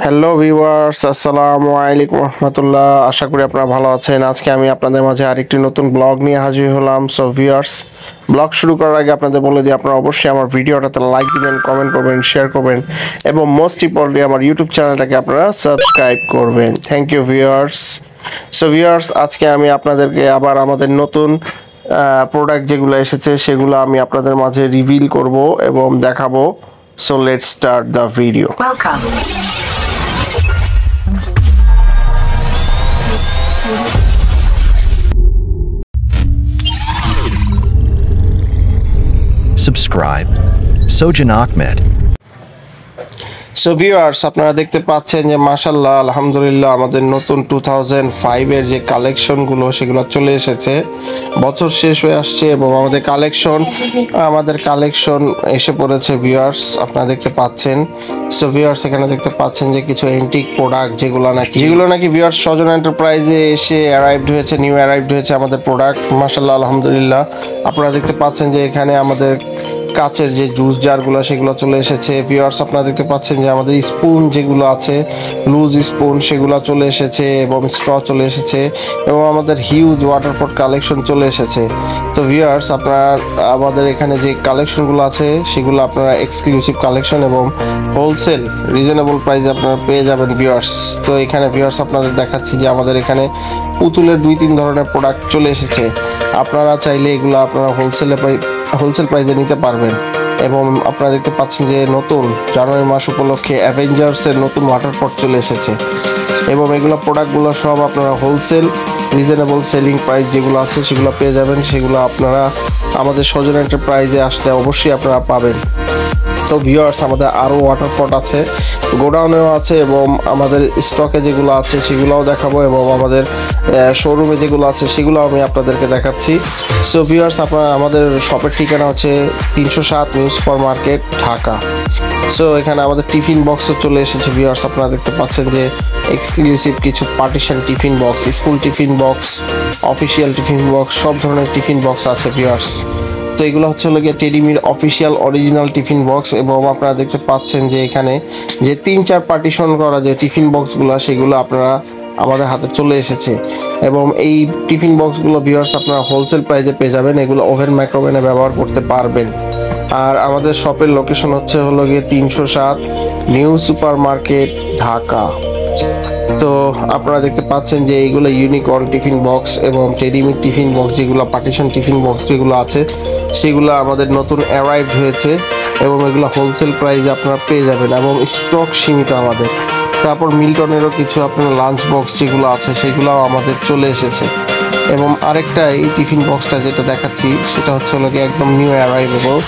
Hello viewers, আসসালামু আলাইকুম রহমতুল্লাহ। আশা করি আপনারা ভালো আছেন। আজকে আমি আপনাদের মাঝে আরেকটি নতুন ব্লগ নিয়ে হাজির হলাম। সো ভিউয়ার্স, ব্লগ শুরু করার আগে আপনাদের বলে দিই, আপনারা অবশ্যই আমার ভিডিওটাতে লাইক দিবেন, কমেন্ট করবেন, শেয়ার করবেন এবং মোস্ট ইম্পর্টেন্টলি আমার ইউটিউব চ্যানেলটাকে আপনারা সাবস্ক্রাইব করবেন। Thank you viewers. So viewers, আজকে আমি আপনাদেরকে আবার আমাদের নতুন প্রোডাক্ট যেগুলো এসেছে সেগুলো আমি আপনাদের মাঝে রিভিল করব এবং দেখাবো। So let's start the video. Welcome. Subscribe. Sojan Ahmed. So viewers, আপনারা দেখতে পাচ্ছেন যে মাশাআল্লাহ আলহামদুলিল্লাহ আমাদের নতুন 2005 এর যে কালেকশনগুলো সেগুলো চলে এসেছে। বছর শেষ হয়ে আসছে এবং আমাদের কালেকশন এসে পড়েছে ভিউয়ার্স, আপনারা দেখতে পাচ্ছেন। সো ভিউয়ার্স, এখানে দেখতে পাচ্ছেন যে কিছু এন্টিক প্রোডাক্ট যেগুলো নাকি ভিউয়ার্স সজন এন্টারপ্রাইজে এসে নিউ অ্যারাইভড হয়েছে আমাদের প্রোডাক্ট। মাশাআল্লাহ আলহামদুলিল্লাহ, আপনারা দেখতে পাচ্ছেন যে এখানে আমাদের কাচের যে জুস জারগুলো সেগুলো চলে এসেছে। ভিউয়ার্স, আপনারা দেখতে পাচ্ছেন যে আমাদের স্পুন যেগুলো আছে, লুজ স্পুন, সেগুলো চলে এসেছে এবং স্ট্র চলে এসেছে এবং আমাদের হিউজ ওয়াটার পট কালেকশন চলে এসেছে। তো ভিউয়ার্স, আপনারা আমাদের এখানে যে কালেকশনগুলো আছে সেগুলো আপনারা এক্সক্লুসিভ কালেকশন এবং হোলসেল রিজনেবল প্রাইসে আপনারা পেয়ে যাবেন ভিউয়ার্স। তো এখানে ভিউয়ার্স আপনাদের দেখাচ্ছি যে আমাদের এখানে পুতুলের 2-3 ধরনের প্রোডাক্ট চলে এসেছে। আপনারা চাইলে এগুলো আপনারা হোলসেল প্রাইসে নিতে পারবেন। এবং আপনারা দেখতে পাচ্ছেন যে নতুন জানুয়ারি মাস উপলক্ষে অ্যাভেঞ্জার্সের নতুন ওয়াটার পট চলে এসেছে এবং এগুলো প্রোডাক্টগুলো সব আপনারা হোলসেল রিজনেবল সেলিং প্রাইস যেগুলো আছে সেগুলো পেয়ে যাবেন। সেগুলো আপনারা আমাদের সজন এন্টারপ্রাইজে আসলে অবশ্যই আপনারা পাবেন। তো ভিউয়ার্স, আমাদের আরও ওয়াটার পট আছে, গোডাউনেও আছে এবং আমাদের স্টকে যেগুলো আছে সেগুলোও দেখাবো এবং আমাদের শোরুমে যেগুলো আছে সেগুলো আমি আপনাদেরকে দেখাচ্ছি। সো ভিউয়ার্স, আপনারা আমাদের শপের ঠিকানা হচ্ছে 307 new supermarket, Dhaka. So এখানে আমাদের টিফিন বক্সও চলে এসেছে ভিউয়ার্স, আপনারা দেখতে পাচ্ছেন যে এক্সক্লুসিভ কিছু partition tiffin box, school tiffin box, official tiffin box, সব ধরনের টিফিন বক্স আছে ভিউয়ার্স। তো এগুলো হচ্ছে গিয়ে টেডিমির অফিসিয়াল অরিজিনাল টিফিন বক্স এবং আপনারা দেখতে পাচ্ছেন যে এখানে যে 3-4 পার্টিশন করা যে টিফিন বক্সগুলো সেগুলো আপনারা আমাদের হাতে চলে এসেছে এবং এই টিফিন বক্সগুলো ভিউয়ার্স আপনারা হোলসেল প্রাইসে পেয়ে যাবেন। এগুলো ওভেন মাইক্রোওভেনে ব্যবহার করতে পারবেন। আর আমাদের শপের লোকেশন হচ্ছে গিয়ে 307 নিউ সুপার মার্কেট, ঢাকা। তো আপনারা দেখতে পাচ্ছেন যে এইগুলো ইউনিকর্ন টিফিন বক্স এবং টেডিমির টিফিন বক্স, যেগুলো পার্টিশন টিফিন বক্স যেগুলো আছে সেগুলো আমাদের নতুন অ্যারাইভড হয়েছে এবং এগুলো হোলসেল প্রাইসে আপনারা পেয়ে যাবেন এবং স্টক সীমিত আমাদের। তারপর মিল্টনেরও কিছু আপনার লাঞ্চ বক্স যেগুলো আছে সেগুলোও আমাদের চলে এসেছে এবং আরেকটা এই টিফিন বক্সটা যেটা দেখাচ্ছি সেটা হচ্ছে একদম নিউ অ্যারাইভেবল।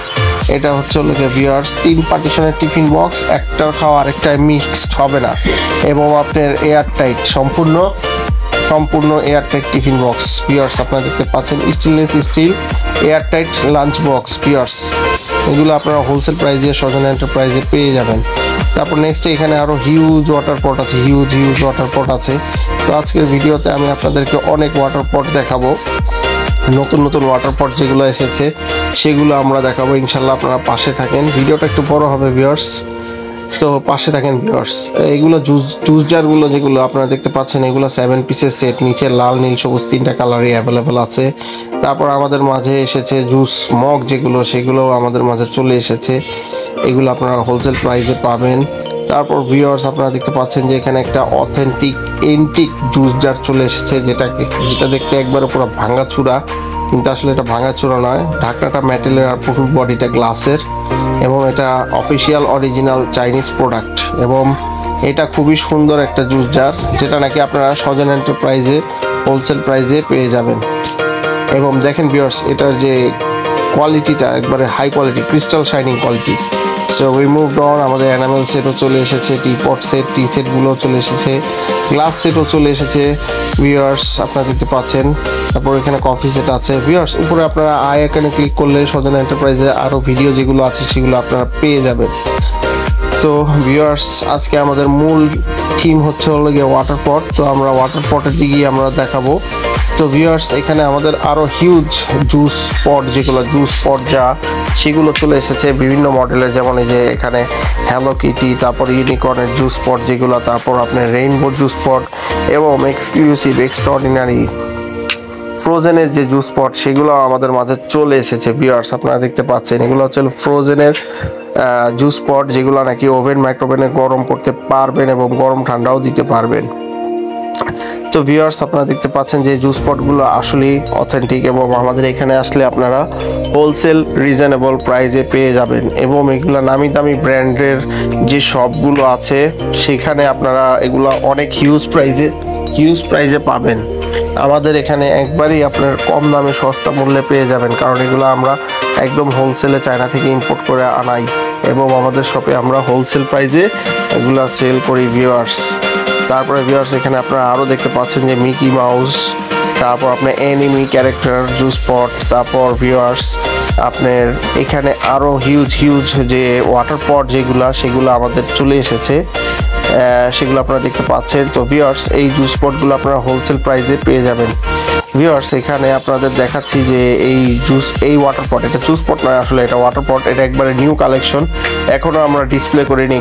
এটা হচ্ছে ভিউয়ার্স 3 পার্টিশনের টিফিন বক্স, একটার খাওয়া আরেকটায় মিক্সড হবে না এবং আপনার এয়ারটাইট সম্পূর্ণ এয়ারটাইট টিফিন বক্স ভিউয়ার্স। আপনারা দেখতে পাচ্ছেন stainless steel airtight lunch box viewers. এগুলো আপনারা হোলসেল প্রাইসে সজন এন্টারপ্রাইজে পেয়ে যাবেন। তারপর নেক্সট এখানে আরও হিউজ ওয়াটার পট আছে, হিউজ ওয়াটার পট আছে। তো আজকের ভিডিওতে আমি আপনাদেরকে অনেক ওয়াটার পট দেখাবো, নতুন ওয়াটার পট যেগুলো এসেছে সেগুলো আমরা দেখাবো ইনশাল্লাহ। আপনারা পাশে থাকেন, ভিডিওটা একটু বড় হবে ভিউয়ার্স, তো পাশে থাকেন ভিউয়ার্স। এগুলো জুস জারগুলো যেগুলো আপনারা দেখতে পাচ্ছেন এগুলো 7 পিসের সেট, নিচে লাল নীল সবুজ 3টা কালারই অ্যাভেলেবেল আছে। তারপর আমাদের মাঝে এসেছে জুস মগ যেগুলো, সেগুলোও আমাদের মাঝে চলে এসেছে। এগুলো আপনারা হোলসেল প্রাইসে পাবেন। তারপর ভিউয়ার্স, আপনারা দেখতে পাচ্ছেন যে এখানে একটা অথেন্টিক এন্টিক জুস জার চলে এসেছে যেটা দেখতে একবারে পুরো ভাঙাচুরা, কিন্তু আসলে এটা ভাঙাচুরা নয়। ঢাকনাটা মেটালের আর পুরো বডিটা গ্লাসের এবং এটা অফিসিয়াল অরিজিনাল চাইনিজ প্রোডাক্ট এবং এটা খুবই সুন্দর একটা জুস জার যেটা নাকি আপনারা সজন এন্টারপ্রাইজে হোলসেল প্রাইসে পেয়ে যাবেন। এবং দেখেন ভিউয়ার্স, এটার যে কোয়ালিটিটা একবারে high quality, crystal shining quality. So we moved on, আমাদের অ্যানামেল সেটও চলে এসেছে, টিপট সেট, টি সেটগুলো চলে এসেছে, গ্লাস সেটও চলে এসেছে ভিউয়ার্স, আপনারা দেখতে পাচ্ছেন। তারপর এখানে কফি সেট আছে ভিউয়ার্স। উপরে আপনারা আই আইকনে ক্লিক করলে সজন এন্টারপ্রাইজে আরও ভিডিও যেগুলো আছে সেগুলো আপনারা পেয়ে যাবেন। তো ভিউয়ার্স, আজকে আমাদের মূল থিম হচ্ছে হলো গিয়ে ওয়াটার পট। তো আমরা ওয়াটার পটের দিকেই আমরা দেখাবো। তো ভিউয়ার্স, এখানে আমাদের আরো হিউজ জুস পট, যেগুলো জুস পট যা সেগুলো চলে এসেছে বিভিন্ন মডেলের, যেমন এই যে এখানে হ্যালো কিটি, তারপর ইউনিকর্নের জুস পট যেগুলো, তারপর আপনার রেইনবো জুস পট এবং এক্সক্লুসিভ এক্সট্রাঅর্ডিনারি ফ্রোজেনের যে জুস পট সেগুলো আমাদের মাঝে চলে এসেছে। ভিউয়ার্স, আপনারা দেখতে পাচ্ছেন এগুলো হচ্ছে ফ্রোজেনের জুস পট, যেগুলো নাকি ওভেন মাইক্রোওভেনে গরম করতে পারবেন এবং গরম ঠান্ডাও দিতে পারবেন। তো ভিউয়ার্স, আপনারা দেখতে পাচ্ছেন যে জুস পটগুলো আসলেই অথেন্টিক এবং আমাদের এখানে আসলে আপনারা হোলসেল রিজনেবল প্রাইসে পেয়ে যাবেন এবং এগুলো নামি দামি ব্র্যান্ডের যে শপগুলো আছে সেখানে আপনারা এগুলো অনেক হিউজ প্রাইসে পাবেন। আমাদের এখানে একবারই আপনার কম দামে সস্তা মূল্যে পেয়ে যাবেন, কারণ এগুলো আমরা একদম হোলসেলে চায়না থেকে ইম্পোর্ট করে আনাই এবং আমাদের শপে আমরা হোলসেল প্রাইসে এগুলো সেল করি। ভিউয়ার্স, তারপরে ভিউয়ার্স, এখানে আপনারা আরও দেখতে পাচ্ছেন যে মিকি মাউস, তারপর আপনার অ্যানিমি ক্যারেক্টার জুস পট, তারপর ভিউয়ার্স আপনার এখানে আরও হিউজ যে ওয়াটার পট সেগুলো আমাদের চলে এসেছে, সেগুলো আপনারা দেখতে পাচ্ছেন। তো ভিউয়ার্স, এই জুস পটগুলো আপনারা হোলসেল প্রাইসে পেয়ে যাবেন। ভিউয়ার্স, এখানে আপনাদের দেখাচ্ছি যে এই ওয়াটার পট, এটা জুস পট নয় আসলে, এটা ওয়াটার পট। এটা একবারে নিউ কালেকশন, এখনও আমরা ডিসপ্লে করিনি।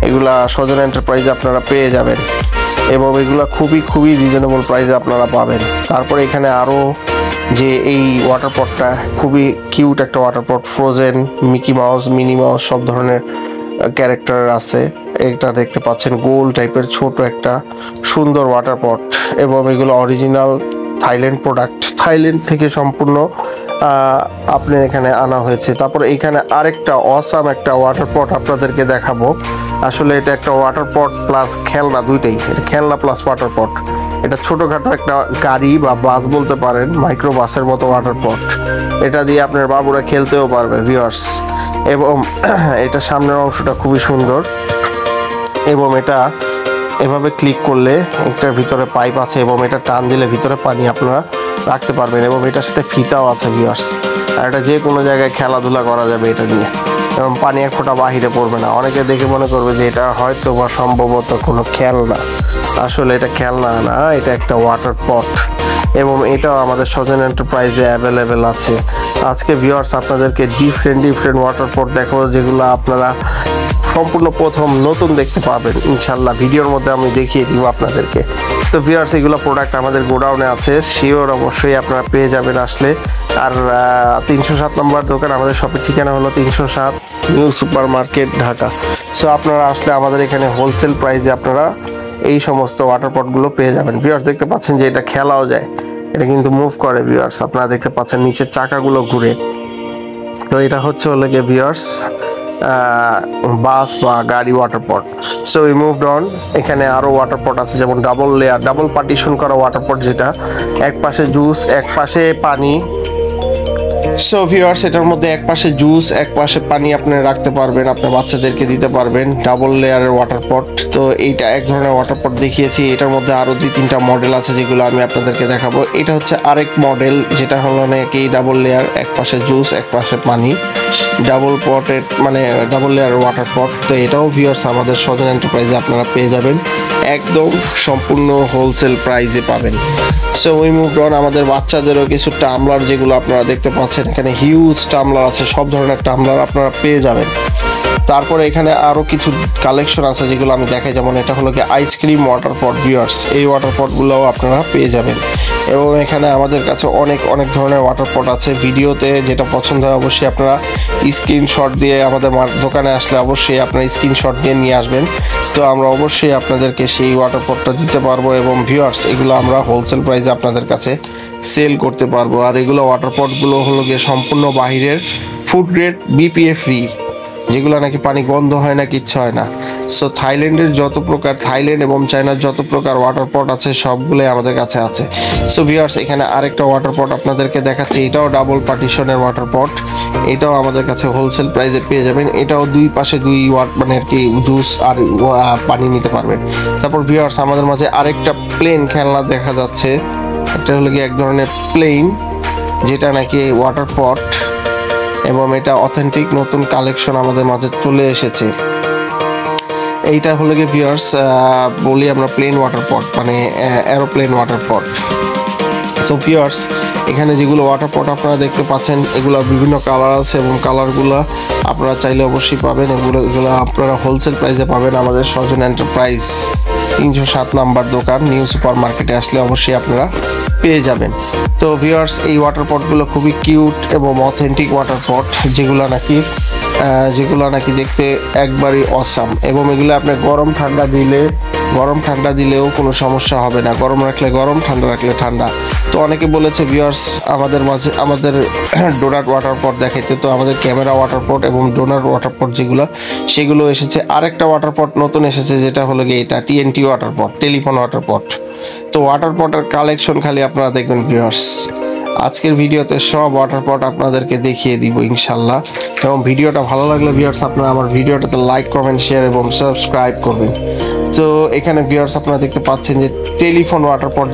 এগুলা সজন এন্টারপ্রাইজে আপনারা পেয়ে যাবেন এবং এগুলা খুবই রিজনেবল প্রাইসে আপনারা পাবেন। তারপরে এখানে আরও যে এই ওয়াটার পটটা খুবই কিউট একটা ওয়াটার পট, frozen, Mickey mouse, mini mouse সব ধরনের ক্যারেক্টার আছে। এটা দেখতে পাচ্ছেন গোল টাইপের ছোট একটা সুন্দর ওয়াটার পট এবং এগুলো অরিজিনাল থাইল্যান্ড প্রোডাক্ট, থাইল্যান্ড থেকে সম্পূর্ণ আপনার এখানে আনা হয়েছে। তারপরে এখানে আরেকটা অসাম একটা ওয়াটার পট আপনাদেরকে দেখাবো। আসলে এটা একটা ওয়াটার পট প্লাস খেলনা, দুইটাই, এটা খেলনা প্লাস ওয়াটার পট। এটা ছোটোখাটো একটা গাড়ি বা বাস বলতে পারেন, মাইক্রো বাসের মতো ওয়াটার পট। এটা দিয়ে আপনার বাবুরা খেলতেও পারবে ভিউয়ার্স। এবং এটা সামনের অংশটা খুবই সুন্দর এবং এটা এভাবে ক্লিক করলে একটার ভিতরে পাইপ আছে এবং এটা টান দিলে ভিতরে পানি আপনারা রাখতে পারবেন এবং এটার সাথে ফিতাও আছে ভিউয়ার্স। আর এটা যে কোনো জায়গায় খেলাধুলা করা যাবে এটা নিয়ে এবং পানি এক ফোঁটা বাহিরে পড়বে না। অনেকে দেখে মনে করবে যে এটা হয়তো বা সম্ভবত কোনো খেলনা, আসলে এটা খেলনা না, এটা একটা ওয়াটার পট এবং এটাও আমাদের সজন এন্টারপ্রাইজে অ্যাভেলেবেল আছে। আজকে ভিউয়ার্স আপনাদেরকে ডিফারেন্ট ওয়াটার পট দেখাবো, যেগুলো আপনারা সম্পূর্ণ প্রথম নতুন দেখতে পাবেন ইনশাল্লাহ। ভিডিওর মধ্যে আমি দেখিয়ে দিব আপনাদেরকে। তো ভিউয়ার্স, এগুলো প্রোডাক্ট আমাদের গোডাউনে আছে, শিওর অবশ্যই আপনারা পেয়ে যাবেন আসলে। আর 307 নম্বর দোকান, আমাদের শপের ঠিকানা হলো 307 new supermarket, Dhaka. So আপনারা আসলে আমাদের এখানে হোলসেল প্রাইসে আপনারা এই সমস্ত ওয়াটার পটগুলো পেয়ে যাবেন। ভিউয়ার্স, দেখতে পাচ্ছেন যে এটা খেলাও যায়, এটা কিন্তু মুভ করে ভিউয়ার্স, আপনারা দেখতে পাচ্ছেন নিচের চাকাগুলো ঘুরে। তো এটা হচ্ছে হলো গিয়ে ভিউয়ার্স বাস বা গাড়ি water pot. So we moved on. এখানে আরও ওয়াটার পট আছে, যেমন ডাবল লেয়ার, ডাবল পার্টিশন করা ওয়াটার পট, যেটা এক পাশে জুস এক পাশে পানি। সো ভিউয়ার্স, এটার মধ্যে এক পাশে জুস এক পাশে পানি আপনি রাখতে পারবেন, আপনার বাচ্চাদেরকে দিতে পারবেন। ডাবল লেয়ারের ওয়াটার পট। তো এইটা এক ধরনের ওয়াটার পট দেখিয়েছি, এটার মধ্যে আরও 2-3টা মডেল আছে যেগুলো আমি আপনাদেরকে দেখাবো। এটা হচ্ছে আরেক মডেল, যেটা হলো নাকি ডাবল লেয়ার, এক পাশে জুস এক পাশে পানি, ডাবল পটের মানে ডাবল লেয়ার ওয়াটার পট। তো এটাও ভিউয়ার্স আমাদের সজন এন্টারপ্রাইজে আপনারা পেয়ে যাবেন, একদম সম্পূর্ণ হোলসেল প্রাইসে পাবেন। So we moved on. আমাদের বাচ্চাদেরও কিছু টামলার, যেগুলো আপনারা দেখতে পাচ্ছেন এখানে হিউজ টামলার আছে, সব ধরনের টামলার আপনারা পেয়ে যাবেন। তারপরে এখানে আরও কিছু কালেকশন আছে যেগুলো আমি দেখাই, যেমন এটা হলো কি আইসক্রিম ওয়াটার পট। ভিউয়ার্স, এই ওয়াটার পটগুলোও আপনারা পেয়ে যাবেন এবং এখানে আমাদের কাছে অনেক ধরনের ওয়াটার পট আছে। ভিডিওতে যেটা পছন্দ হয় অবশ্যই আপনারা স্ক্রিনশট দিয়ে আমাদের দোকানে আসলে অবশ্যই আপনারা স্ক্রিনশট দিয়ে নিয়ে আসবেন। তো আমরা অবশ্যই আপনাদেরকে সেই ওয়াটার পটটা দিতে পারবো এবং ভিউয়ার্স এগুলো আমরা হোলসেল প্রাইসে আপনাদের কাছে সেল করতে পারবো। আর এগুলো ওয়াটার পটগুলো হলো গিয়ে সম্পূর্ণ বাহিরের ফুড গ্রেড BPA ফ্রি, যেগুলো নাকি পানি গন্ধ হয় না, কিচ্ছু হয় না। সো থাইল্যান্ডের যত প্রকার, থাইল্যান্ড এবং চায়নার যত প্রকার ওয়াটার পট আছে সবগুলোই আমাদের কাছে আছে। সো ভিউয়ার্স, এখানে আরেকটা ওয়াটার পট আপনাদেরকে দেখাচ্ছি, এটাও ডাবল পার্টিশনের ওয়াটার পট, এটাও আমাদের কাছে হোলসেল প্রাইসে পেয়ে যাবেন। এটাও দুই পাশে দুই মানে আর কি জুস আর পানি নিতে পারবেন। তারপর ভিউয়ার্স, আমাদের মাঝে আরেকটা প্লেন খেলনা দেখা যাচ্ছে, এটা হলো কি এক ধরনের প্লেন, যেটা নাকি ওয়াটার পট এবং এটা অথেন্টিক নতুন কালেকশন আমাদের মাঝে চলে এসেছে। এইটা হলো গিয়ে ভিউয়ার্স বলি আমরা প্লেন ওয়াটার পট, মানে এরোপ্লেন ওয়াটার পট। সো ভিউয়ার্স এখানে যেগুলো ওয়াটার পট আপনারা দেখতে পাচ্ছেন এগুলোর বিভিন্ন কালার আছে এবং কালারগুলো আপনারা চাইলে অবশ্যই পাবেন। এগুলো আপনারা হোলসেল প্রাইসে পাবেন আমাদের সজন এন্টারপ্রাইজ 307 নাম্বার দোকান, নিউ সুপার মার্কেটে আসলে অবশ্যই আপনারা পেয়ে যাবেন। তো ভিউয়ার্স এই ওয়াটার পটগুলো খুবই কিউট এবং অথেন্টিক ওয়াটার পট, যেগুলো নাকি দেখতে একবারই অসাম, এবং এগুলো আপনি গরম ঠান্ডা দিলেও কোনো সমস্যা হবে না। গরম রাখলে গরম, ঠান্ডা রাখলে ঠান্ডা। তো অনেকে বলেছে ভিউয়ার্স আমাদের ডোনাট ওয়াটার পট দেখাইতে, তো আমাদের ক্যামেরা ওয়াটার পট এবং ডোনাট ওয়াটার পট সেগুলো এসেছে। আরেকটা ওয়াটার পট নতুন এসেছে, যেটা হলো গিয়ে এটা TNT ওয়াটার পট, টেলিফোন ওয়াটার পট। তো ওয়াটার পটের কালেকশন খালি আপনারা দেখবেন ভিউয়ার্স। আজকের ভিডিওতে সব ওয়াটার পট আপনাদেরকে দেখিয়ে দিব ইনশাল্লাহ। এবং ভিডিওটা ভালো লাগলে ভিউয়ার্স আপনারা আমার ভিডিওটাতে লাইক, কমেন্ট, শেয়ার এবং সাবস্ক্রাইব করবেন। তো এখানে ভিউয়ার্স আপনারা দেখতে পাচ্ছেন যে টেলিফোন ওয়াটার পট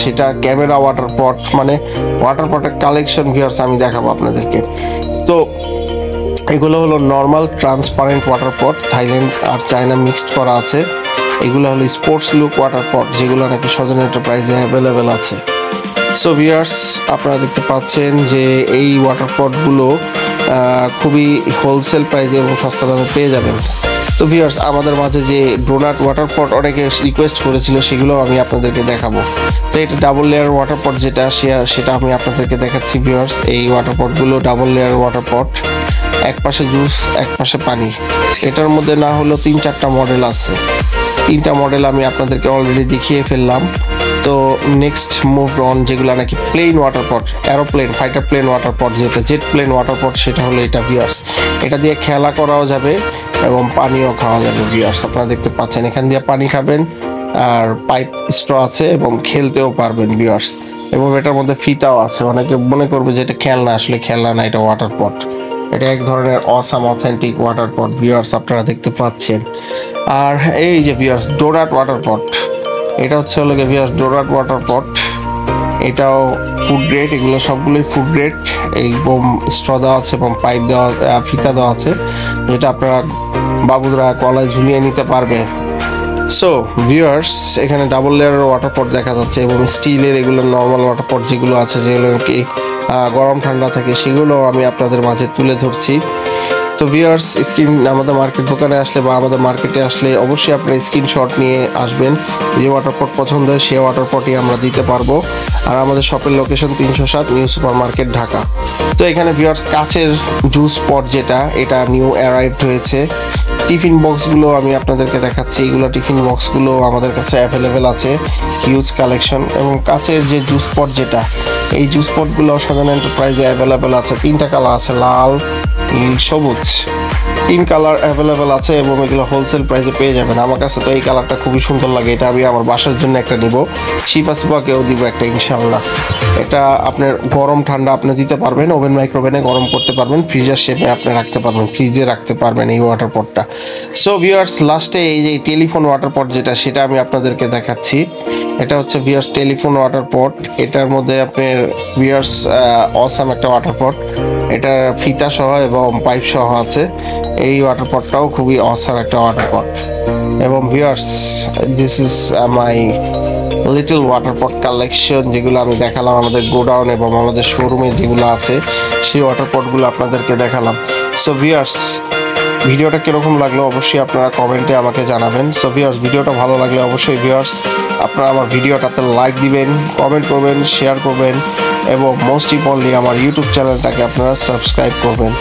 সেটা ক্যামেরা ওয়াটার পট, মানে ওয়াটার পটের কালেকশন ভিউয়ার্স আমি দেখাবো আপনাদেরকে। তো এগুলো হলো normal transparent water pot, Thailand আর চায়না মিক্সড করা আছে। এগুলো হলো স্পোর্টস লুক ওয়াটার পট, যেগুলো নাকি সজন এন্টারপ্রাইজে অ্যাভেলেবেল আছে। সো ভিউয়ার্স আপনারা দেখতে পাচ্ছেন যে এই ওয়াটার পটগুলো খুবই হোলসেল প্রাইসে এবং সস্তা দামে পেয়ে যাবেন। তো ভিউয়ার্স আমাদের মাঝে যে ডোনাট ওয়াটার পট অনেকে রিকোয়েস্ট করেছিল, সেগুলো আমি আপনাদেরকে দেখাবো। তো এটা ডাবল লেয়ার ওয়াটার পট সেটা আমি আপনাদেরকে দেখাচ্ছি ভিউয়ার্স। এই ওয়াটার পটগুলো ডাবল লেয়ার ওয়াটার পট, এক পাশে জুস এক পাশে পানি। এটার মধ্যে না হলেও 3-4টা মডেল আছে। 3টা মডেল আমি আপনাদেরকে অলরেডি দেখিয়ে ফেললাম। তো নেক্সট মুভ অন, যেগুলো নাকি plane water pot, aeroplane fighter plane water pot, যেটা জেট প্লেন ওয়াটার পট, সেটা হলো এটা ভিউয়ার্স। এটা দিয়ে খেলা করাও যাবে এবং পানিও খাওয়া যাবে ভিউয়ার্স। আপনারা দেখতে পাচ্ছেন এখান দিয়ে পানি খাবেন, আর পাইপ স্ট্র আছে এবং খেলতেও পারবেন ভিউয়ার্স। এবং এটার মধ্যে ফিতাও আছে। অনেকে মনে করবে যে এটা খেলনা, আসলে খেলনা না, এটা ওয়াটার পট। এটা এক ধরনের অসাম অথেন্টিক ওয়াটার পট ভিউয়ার্স আপনারা দেখতে পাচ্ছেন। আর এই যে ভিউয়ার্স ডোনাট ওয়াটার পট, এটা হচ্ছে হলো ভিউয়ার্স ডোনাট ওয়াটার পট। এটাও ফুড গ্রেড, এগুলো সবগুলোই ফুড গ্রেড। এবং স্ট্র দেওয়া আছে এবং পাইপ দেওয়া, ফিতা দেওয়া আছে, যেটা আপনারা বাবুরা কলায় ঝুলিয়ে নিতে পারবে। সো ভিউয়ার্স এখানে ডাবল লেয়ারের ওয়াটার পট দেখা যাচ্ছে এবং স্টিলের এগুলো নর্মাল ওয়াটার পট যেগুলো আছে, যেগুলো কি গরম ঠান্ডা থাকে, সেগুলো আমি আপনাদের মাঝে তুলে ধরছি। তো ভিউয়ার্স আমাদের মার্কেট দোকানে আসলে বা আমাদের মার্কেটে আসলে অবশ্যই আপনারা স্ক্রিনশট নিয়ে আসবেন। যে ওয়াটার পট পছন্দ হয় সেই ওয়াটার পটই আমরা দিতে পারবো। আর আমাদের শপের location 307 new supermarket, Dhaka. তো এখানে ভিউয়ার্স কাচের জুস পট এটা নিউ অ্যারাইভড হয়েছে। টিফিন বক্সগুলো আমি আপনাদেরকে দেখাচ্ছি। এগুলো টিফিন বক্সগুলো আমাদের কাছে অ্যাভেলেবেল আছে, হিউজ কালেকশন। এবং কাচের যে জুস পট এই জুস পটগুলো সজন এন্টারপ্রাইজে অ্যাভেলেবেল আছে। 3টা কালার আছে, লাল, নীল, সবুজ। 3 কালার অ্যাভেলেবেল আছে এবং এগুলো হোলসেল প্রাইসে পেয়ে যাবেন। আমার কাছে তো এই কালারটা খুবই সুন্দর লাগে, এটা আমি আমার বাসার জন্য একটা নিব, শিপাকেও দিব একটা ইনশাল্লাহ। এটা আপনার গরম ঠান্ডা আপনি দিতে পারবেন, ওভেন মাইক্রোওভেনে গরম করতে পারবেন, ফ্রিজার শেপে আপনি রাখতে পারবেন, ফ্রিজে রাখতে পারবেন এই ওয়াটার পটটা। সো ভিউয়ার্স লাস্টে এই যে টেলিফোন ওয়াটার পট সেটা আমি আপনাদেরকে দেখাচ্ছি। এটা হচ্ছে ভিউয়ার্স টেলিফোন ওয়াটার পট। এটার মধ্যে আপনার ভিউয়ার্স অসাম একটা ওয়াটার পট, এটা ফিতা সহ এবং পাইপ সহ আছে। এই ওয়াটার পটটাও খুবই অসাম একটা ওয়াটার পট। এবং viewers this is my little water pot collection, যেগুলো আমি দেখালাম আমাদের গোডাউন এবং আমাদের শোরুমে যেগুলো আছে, সেই ওয়াটার পটগুলো আপনাদেরকে দেখালাম। সো ভিউয়ার্স ভিডিওটা কীরকম লাগলো অবশ্যই আপনারা কমেন্টে আমাকে জানাবেন। সো ভিউয়ার্স ভিডিওটা ভালো লাগলে অবশ্যই ভিউয়ার্স আপনারা আমার ভিডিওটাতে লাইক দিবেন, কমেন্ট করবেন, শেয়ার করবেন এবং মোস্ট ইম্পর্টেন্টলি আমার ইউটিউব চ্যানেলটাকে আপনারা সাবস্ক্রাইব করবেন।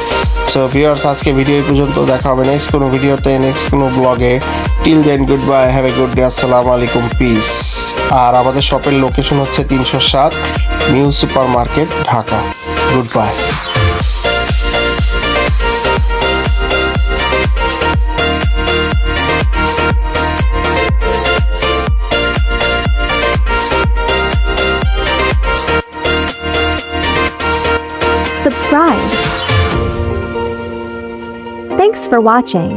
সো ভিউয়ার্স আজকে ভিডিও এই পর্যন্ত, দেখা হবে নেক্সট কোনো ভিডিওতে, নেক্সট কোনো ব্লগে। Till then goodbye, have a good day, আসসালামু আলাইকুম, পিস। আর আমাদের শপের লোকেশন হচ্ছে 307 new supermarket, Dhaka. Goodbye. Subscribe. Thanks for watching.